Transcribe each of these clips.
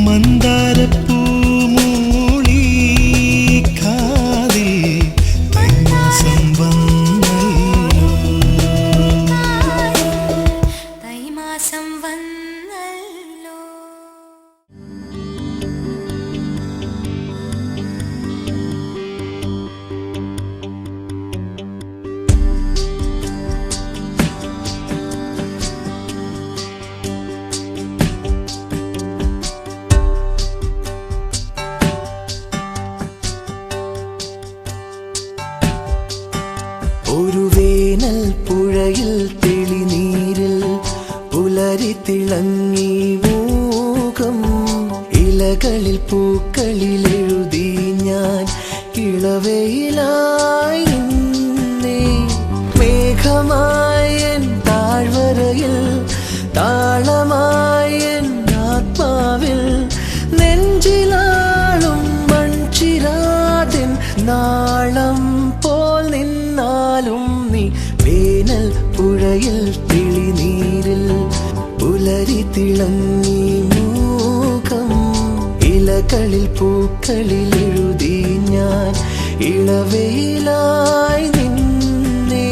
മന്ദാരപ്പൂമൂളി കാതിൽ തൈമാസം വന്നല്ലോ, തൈമാസം വന്നല്ലോ. ഒരു വേനൽ പുഴയിൽ തെളിനീരിൽ പുലരി തിളങ്ങി മൂകം, ഇലകളിൽ പൂക്കളിൽ എഴുതി ഞാൻ ഇളവയിലായി നിന്നേ. മേഘമായൻ താഴ്വരയിൽ താളമായൻ ആത്മാവിൽ നെഞ്ചിലാളും മൺചിരാതിൻ നാളം പോൽ നിന്നാലും നീ. വേനൽ പുഴയിൽ തെളിനീരിൽ പുലരി തിളങ്ങി മൂകം, ഇലകളിൽ പൂക്കളിൽ എഴുതി ഞാൻ ഇളവയിലായി നിന്നേ.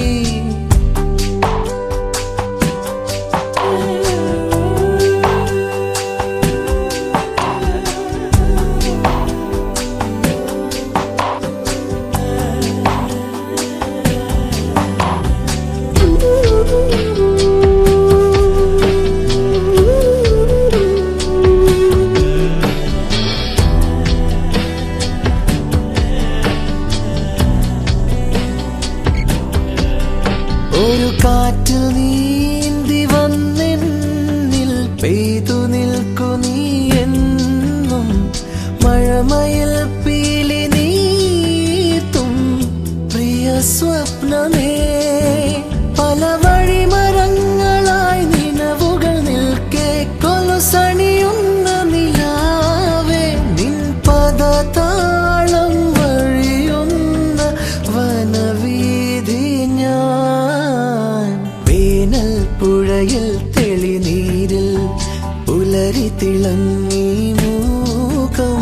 ഒരു കാറ്റിൽ നീന്തി വന്നെന്നിൽ പെയ്തു നിൽക്കു നീ എന്നും. മഴമയിൽ പീലി നീത്തും പ്രിയ സ്വപ്നമേ. പല വഴിമരങ്ങളായി നിലവുകൾ നിൽക്കെ കൊലുസണിയുന്ന നിലാവേ. നിൻ പദതാളം വഴിയുന്ന വനവീഥി ഞാൻ. വേനൽ പുഴയിൽ തെളിനീരിൽ പുലരി തിളങ്ങി മൂകം,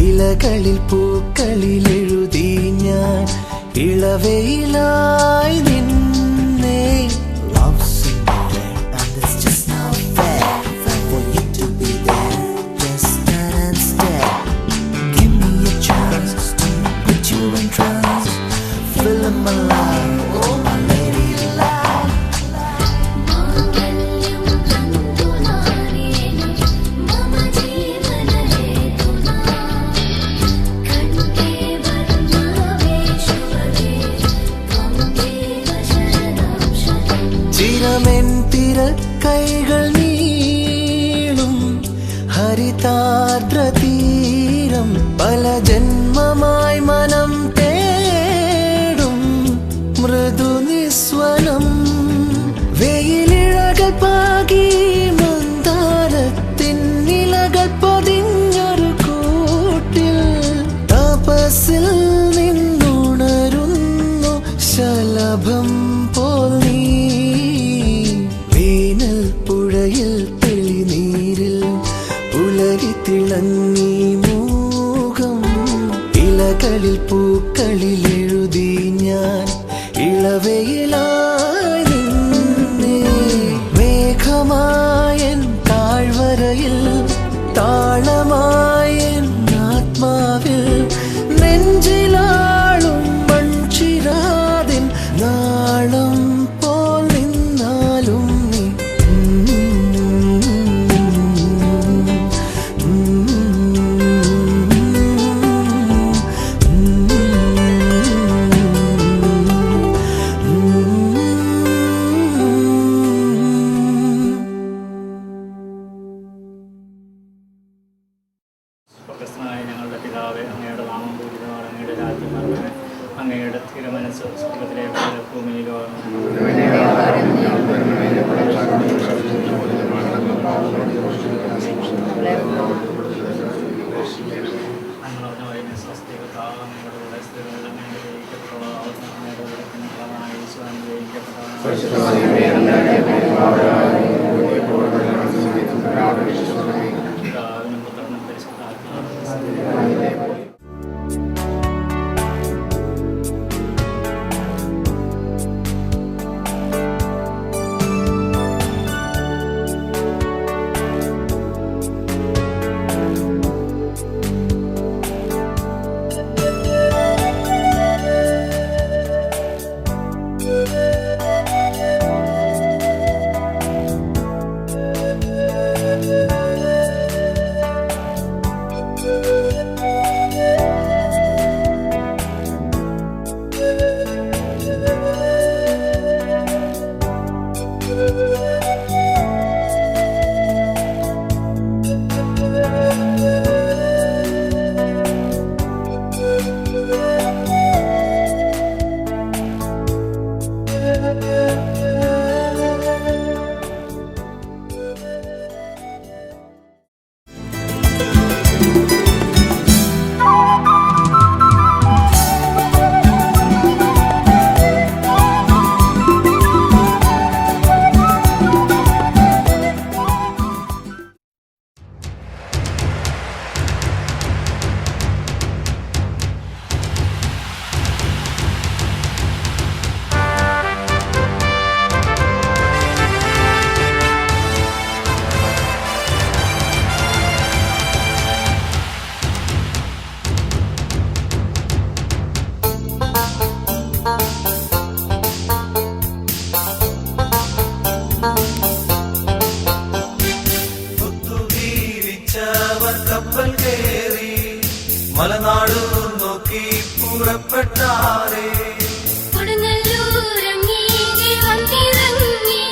ഇലകളിൽ പൂക്കളിൽ എഴുതി ഞാൻ ഇളവയിലായി നിന്നേ. Love's in the air and it's just not fair for you to be there. Just stand and stare. Give me a chance to put you in trance. Fill in my life, oh my lady love. മാംഗല്യം തന്തുനാനേന മമ ജീവനഹേതുനാ, കണ്ഠേ വർണ്ണാവേ ശുഭഗേ ത്വം ദേവ ശരണം ശരണം. ചിരമെൻ തിരക്കൈകൾ നീളും ഹരിതാർദ്ര തീരം, പല ജന്മമായി മനം തേടും മൃദു നിസ്വനം. വെയിലിഴകൾ പാകി മന്ദാരത്തിൻ നിലകൾ പൊതിഞ്ഞൊരു കൂട്ടിൽ, തപസ്സിൽ നിന്നുണരുന്നു ശലഭം പോൽ നീ. വേനൽ പുഴയിൽ തെളിനീരിൽ പുലരി തിളങ്ങി മൂകം, ഇലകളിൽ പൂക്കളിൽ എഴുതി ഞാൻ ഇളവയിലായി നിന്നേ. മേഘമായൻ താഴ്വരയിൽ താളമായൻ ആത്മാവിൽ നെഞ്ചിലാളും മൺചിരാതിൻ നാളം പോൽ നിന്നാലും നീ. സ്വർഗ്ഗസ്ഥനായ ഞങ്ങളുടെ പിതാവേ, അങ്ങയുടെ നാമം പൂജിതമാണ്, അങ്ങയുടെ രാജ്യം വരണമേ, അങ്ങയുടെ തിരുമനസ്സ് സ്വർഗ്ഗത്തിലെ പോലെ ഭൂമിയിലോ പിതാവിനും പുത്രനും അവർ കപ്പൽ കേറി മലനാടു നോക്കി പുറപ്പെട്ടാരേ. കൊടുങ്ങല്ലൂരങ്ങീകെ വന്നിറങ്ങി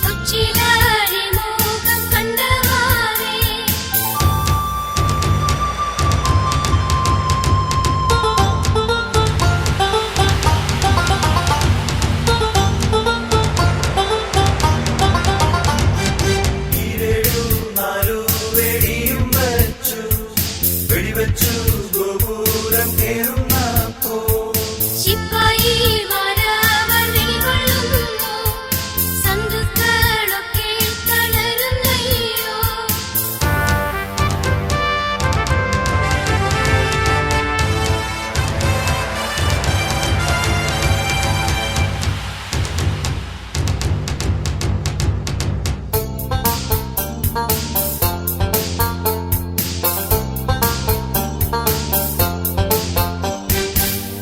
കൊച്ചിലാഴി മുഖം കണ്ടവാറേ. ഈരേഴു നാലു വെടിവെച്ചു ഗോപുരം കേറുന്നപ്പോ ശിപ്പായിമാരവർ വെടികൊള്ളുന്നു, സന്തുക്കളൊക്കെ തളരുന്നയ്യോ.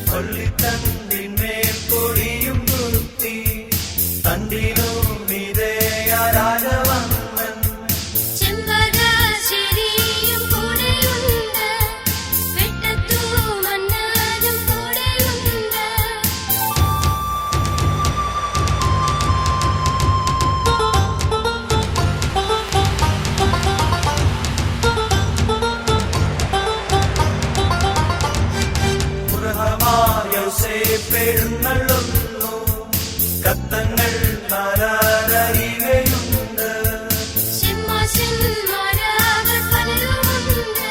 പള്ളിത്തണ്ടിന്മേൽ കൊടിയും കുത്തി തണ്ടിനു രാജവന്നൻ ചെമ്പകശ്ശേരിയും കൂടെയുണ്ട്, വെട്ടത്തു മന്നരും കൂടെയുണ്ട്. യോസേപ്പെഴുന്നള്ളുന്നു, കത്തങ്ങൾ നാലാരറിയുകയുണ്ട്. ശെമ്മാശന്മാരവർ പലരുമുണ്ട്,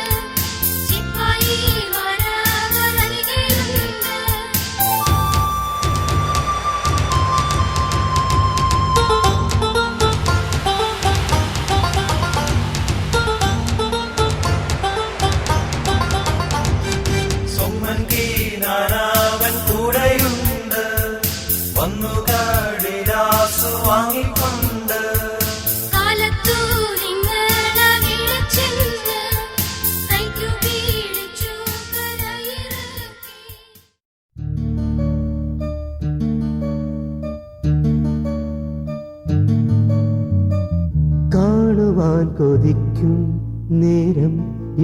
ശിപ്പായിമാരവർ അരികെയുണ്ട്. സൊമ്മൻകീനാനവൻ കൂടെയുണ്ട്, വന്നുകാടിലാസു വാങ്ങിക്കൊണ്ട്. കാലത്തു നിങ്ങളെ വിളിച്ചെന്ന് കൈക്കു പിടിച്ചു കരയിറക്കി. കാണുവാൻ കൊതിക്കും നേരം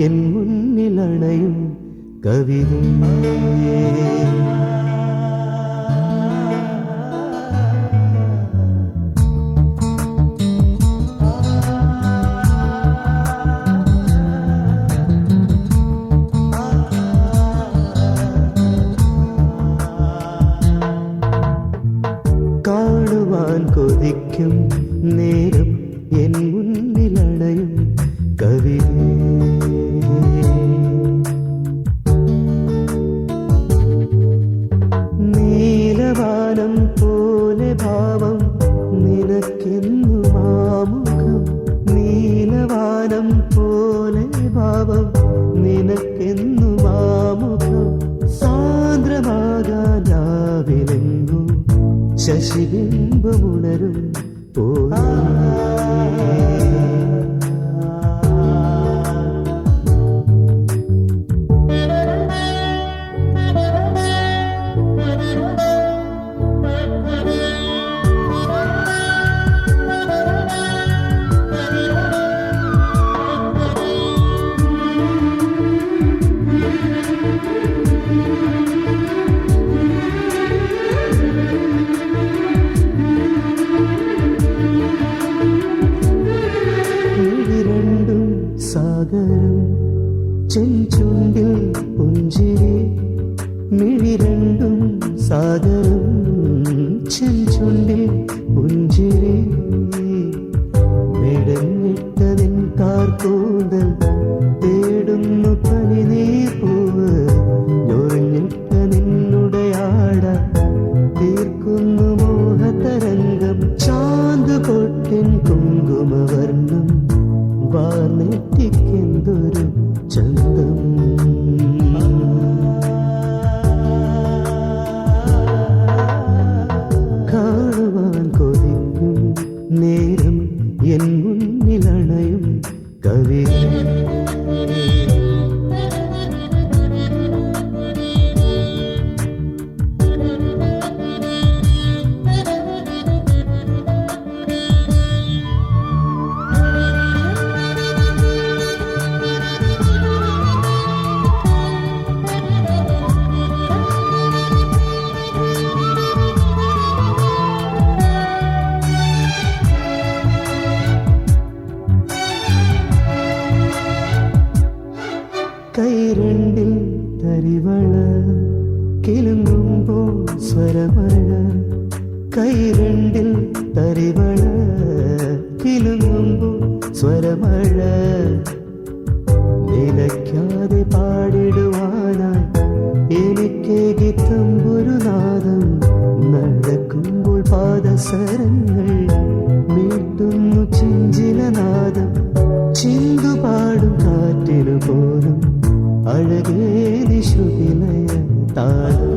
എൻ മുന്നിലണയും കവിത. കാണുവാൻ കൊതിക്കും നേരം എൻ മുന്നിലണയും കവിത. നീലവാനം പോലെ ഭാവം നിനക്കെന്നു മാമുഖം, നീലവാനം പോലെ ഭാവം നിനക്കെന്നു മാമുഖം. സാന്ദ്രമാകാൻ രാവിലെങ്ങും ശശിബിംബമുണരും പോലെ. രണ്ടും സാഗരം ചെഞ്ചുണ്ടിൽ പുഞ്ചിരി, മിഴി രണ്ടും സാഗരം ചെഞ്ചുണ്ടിൽ പുഞ്ചിരി. മെടഞ്ഞിട്ടതിൻ കാർക്കൂന്തൽ തേടുന്നു പനിനീർപ്പൂവ്, ഞൊറിഞ്ഞിട്ട നിന്നുടയാട തീർക്കുന്നു മോഹതരംഗം. ചാന്ത് പൊട്ടിൻ കുങ്കുമവർണ്ണം വാർന്നെറ്റിക്കെന്തൊരു ചന്തം. കാണുവാൻ കൊതിക്കും നേരം എൻ മുന്നിലണയും കവിത. കൈരണ്ടിൽ തരിവള കിലുങ്ങുമ്പോൾ സ്വരമഴ കൈരണ്ടിൽ തരിവള കിലുങ്ങുമ്പോൾ സ്വരമഴ നിലയ്ക്കാതെ പാടിടുവാനായി എനിക്കേകി തമ്പൊരു നാദം നടക്കുമ്പോൾ പാദസരങ്ങൾ മീട്ടുന്നു ചിഞ്ചിലനാദം ചിന്തുപാടും കാറ്റിനു പോലും അഴകേലി ശ്രുതിലയ താളം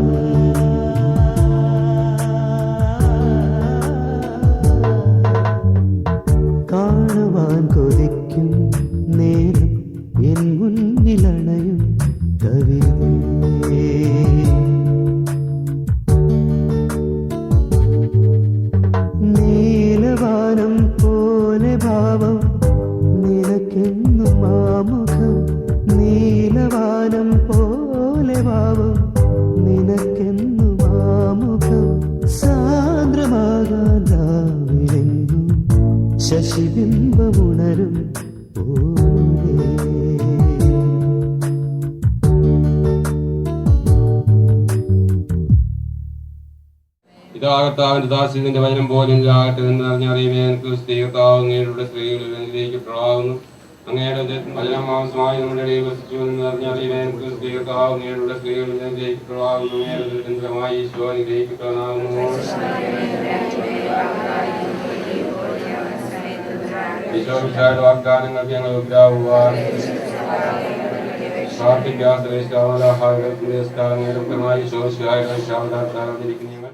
കാണുവാൻ കൊതിക്കും നേരം എൻ മുന്നിലണയും കവിതേ നീലവാനം പോലെ ഭാവം നിനക്കെന്നും ആമുഖം നീലവാനം പോലെ ഭാവം നിനക്കെന്നും ആമുഖം സാന്ദ്രമാകാൻ രാവിലെങ്ങും ശശിബിംബമുണരും പോലെ ഇതാകത്താവിന്റെ ദാസ്യത്തിന്റെ വചനം പോലും ഇതാകട്ടെ എന്ന് അറിഞ്ഞറിയുമേ എനിക്ക് സ്ത്രീകർത്താവ് അങ്ങയുടെ സ്ത്രീകളിൽ എന്നിലേക്ക് പ്രളാവുന്നു അങ്ങയുടെ വചനമാംസമായി നമ്മുടെ ഇടയിൽ വസിച്ചു എന്ന് അറിഞ്ഞറിയുമേ എനിക്ക് സ്ത്രീകർത്താവ് അങ്ങയുടെ സ്ത്രീകളിൽ എന്നിലേക്ക് പ്രളാവുന്നു അങ്ങയുടെ ചന്ദ്രമായി ഈശോ അനുഗ്രഹിക്ക് പ്രണാവുന്നു ഈശോ വിശാല വാഗ്ദാനങ്ങൾക്ക് ഞങ്ങൾ ഉഗ്രാവുവാൻ പ്രാർത്ഥിക്കാത്ത ശോശിയായിരിക്കുന്നു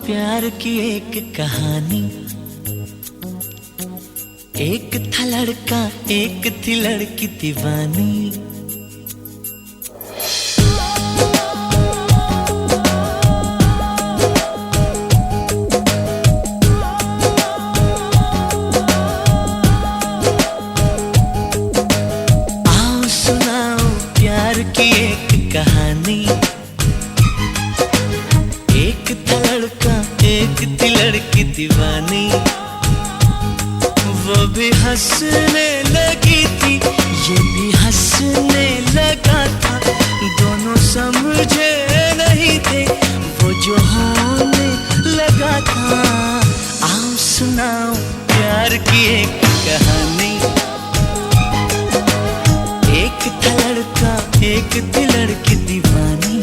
प्यार की एक कहानी एक था लड़का एक थी लड़की दीवानी आओ सुनाओ प्यार की एक कहानी एक था लड़का एक थी लड़की दीवानी वो भी हंसने लगी थी ये भी हंसने लगा था दोनों समझे नहीं थे वो जो होने लगा था आओ सुनाओ प्यार की एक कहानी एक था लड़का एक थी लड़की दीवानी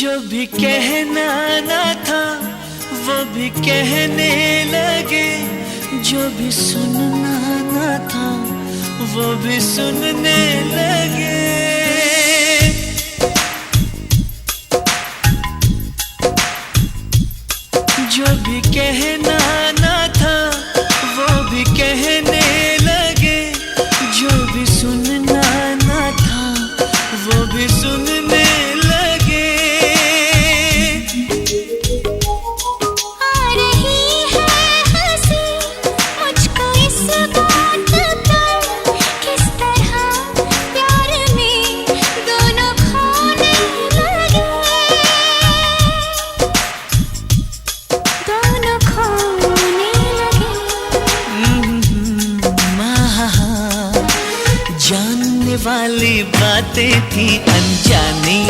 जो भी कहना ना था वो भी कहने लगे, जो भी सुनना ना था वो भी सुनने लगे। जो भी कहना ना था वो भी कहने लगे, जो भी सुनना ना था वो भी सुनने लगे। आ रही है हंसी मुझको इस बात पर, किस तरह प्यार में दोनों खोने लगे, दोनों खोने लगे। जानने वाली बातें थी अनजानी,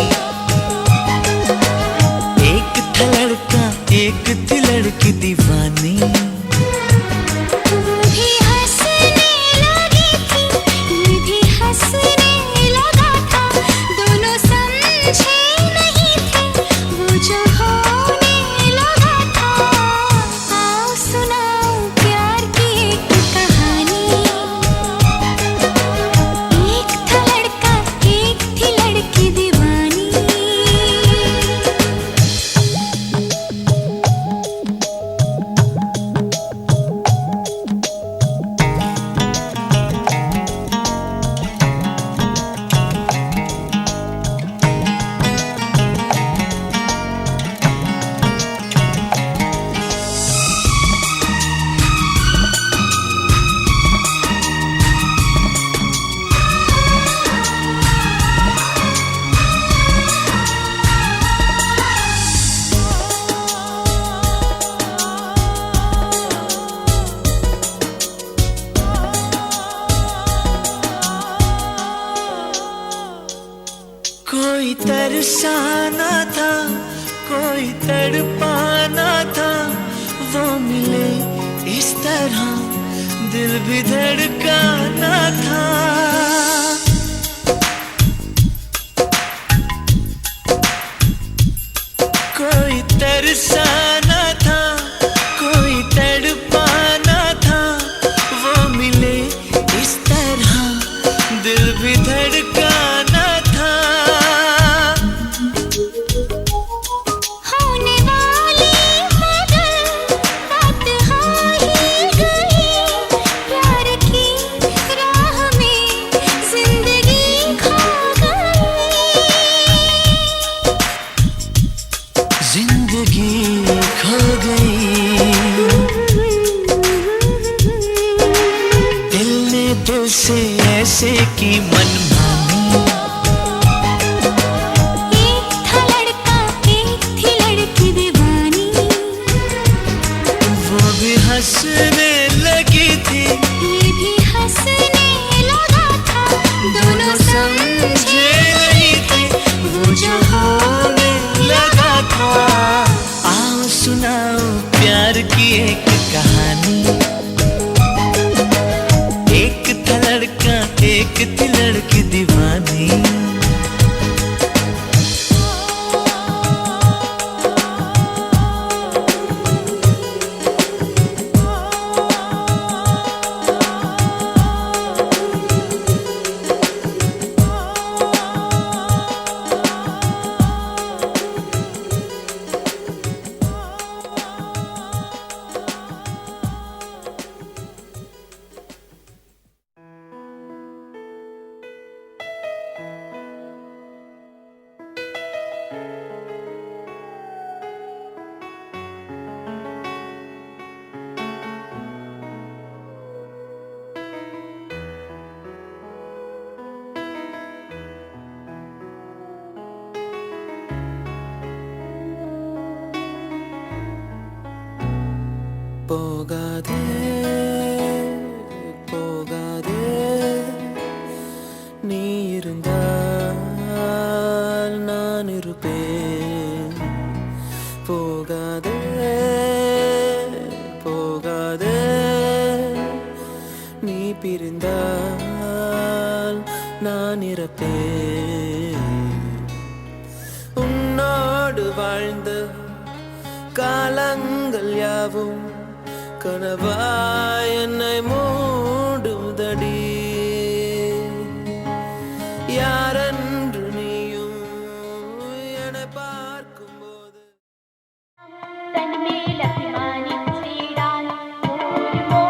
एक था लड़का एक थी लड़की दीवानी। वो भी हंसने लगी थी, ये भी हंसने लगा था, दोनों समझे नहीं थे वो जो होने लगा था। आओ सुनाओ प्यार की एक कहानी, एक था लड़का एक थी लड़की दीवानी। कोई तरसाना था कोई तड़पाना था, वो मिले इस तरह दिल भी धड़काना था। कोई तरसाना था कोई तड़पाना था, वो मिले इस तरह दिल भी धड़काना था। होने वाली मगर बात हो ही गई, प्यार की राह में जिंदगी खो गई, जिंदगी खो गई। दिल ने दिल से ऐसे की मनमानी, एक था लड़का एक थी लड़की दीवानी। वो भी हंसने लगी थी ये भी हंसने लगा था, दोनों समझे नहीं थी वो जो होने लगा था। आओ सुनाओ प्यार की एक कहानी, एक था लड़का एक थी लड़की दीवानी। போகாதே நீ இருந்தால் நான் இருப்பேன். போகாதே போகாதே நீ பிரிந்தால் நான் இறப்பேன். உன்னோடு காலங்கள் யாவும் கனவாய் என்னை மூடுதடி யாரென்று நீயும் என்னை பார்க்கும்போது തന്മേലഭിമാനിച്ചിടാൻ പോരുമോ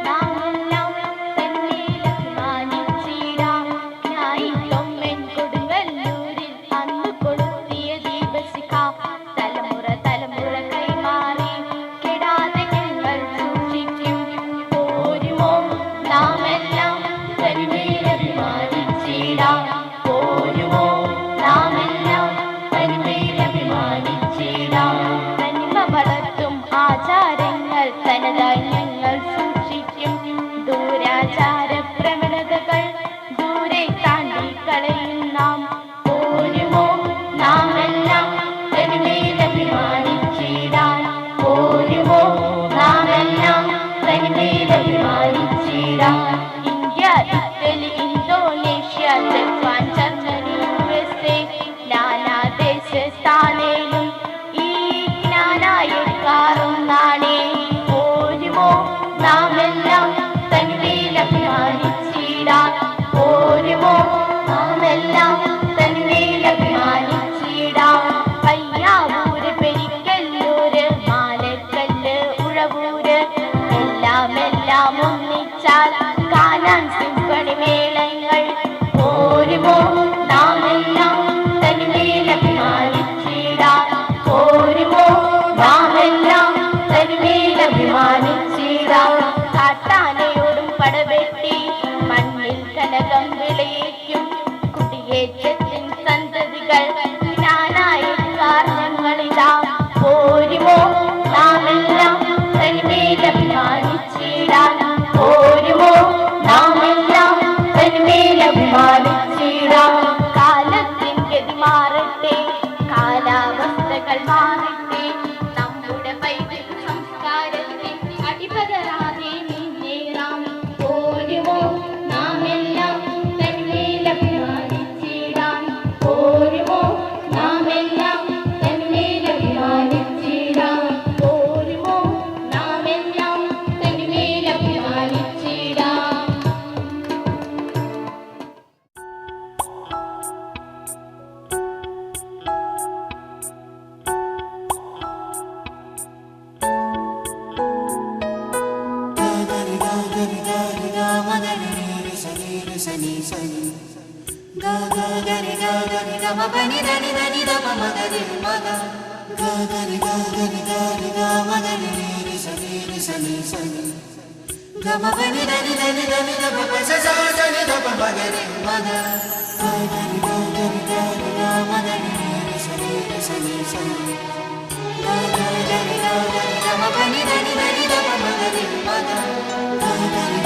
നാമെല്ലാം തന്മേലഭിമാനിച്ചിടാൻ ഞായിക്കൊമ്മൻ കൊടുങ്ങല്ലൂരിൽ അന്ന് കൊളുത്തിയ ദീപശിഖ തലമുറ തലമുറ കൈമാറി കെടാതെ ഞങ്ങൾ സൂക്ഷിക്കും പോരുമോ നാമെല്ലാം തന്മേലഭിമാനിച്ചിടാൻ പോരുമോ നാമെല്ലാം തന്മേലഭിമാനിച്ചിടാൻ വളർത്തും ആചാരങ്ങൾ തനതായി ഞങ്ങൾ സൂക്ഷിക്കും ദൂരാചാര പ്രവണതകൾ ദൂരെ താണ്ടി കളയും നാം പോരുമോ നാമെല്ലാം തനിമേലഭിമാനിച്ചിടാൻ പോരുമോ നാമെല്ലാം തനിമേലഭിമാനിച്ചിടാൻ India Italy Indonesia Japan Germany USA നാനാദേശത്താണേലും ാണേ പോരുമോ നാമെല്ലാം തനിമേലഭിമാനിച്ചിടാൻ പോരുമോ നാമെല്ലാം തനിമേലഭിമാനിച്ചിടാൻ പയ്യാവൂര് പെരിക്കല്ലൂര് മാലക്കല്ല് ഉഴവൂര് എല്ലാം ഒന്നിച്ചാൽ കാണാൻ സിംഫണി മേളങ്ങൾ പോരുമോ നാമെല്ലാം തനിമേലഭിമാനിച്ചിടാൻ പോരുമോ നാമെല്ലാം തനിമേലഭിമാനിച്ചിടാൻ കാട്ടാനയോടും പടവെട്ടി മണ്ണിൽ കനകം വിളയിക്കും കുടിയേറ്റത്തിൻ സന്തതികൾ ജ്ഞാനായി കാരണങ്ങളിതാ പോരുമോ നാമെല്ലാം തനിമേലഭിമാനിച്ചിടാൻ പോരുമോ നാമെല്ലാം തനിമേലഭിമാനിച്ചിടാൻ കാലത്തിൻ ഗതി മാറട്ടെ കാലാവസ്ഥകൾ മാറട്ടെ നമ്മുടെ പൈതൃക സംസ്കാരത്തിൽ അടിപതരാതെ മുന്നേറാം പോരുമോ നാമെല്ലാം തനിമേലഭിമാനിച്ചിടാൻ പോരുമോ നാമെല്ലാം തനിമേലഭിമാനിച്ചിടാൻ പോരുമോ നാമെല്ലാം തനിമേലഭിമാനിച്ചിടാൻ Mother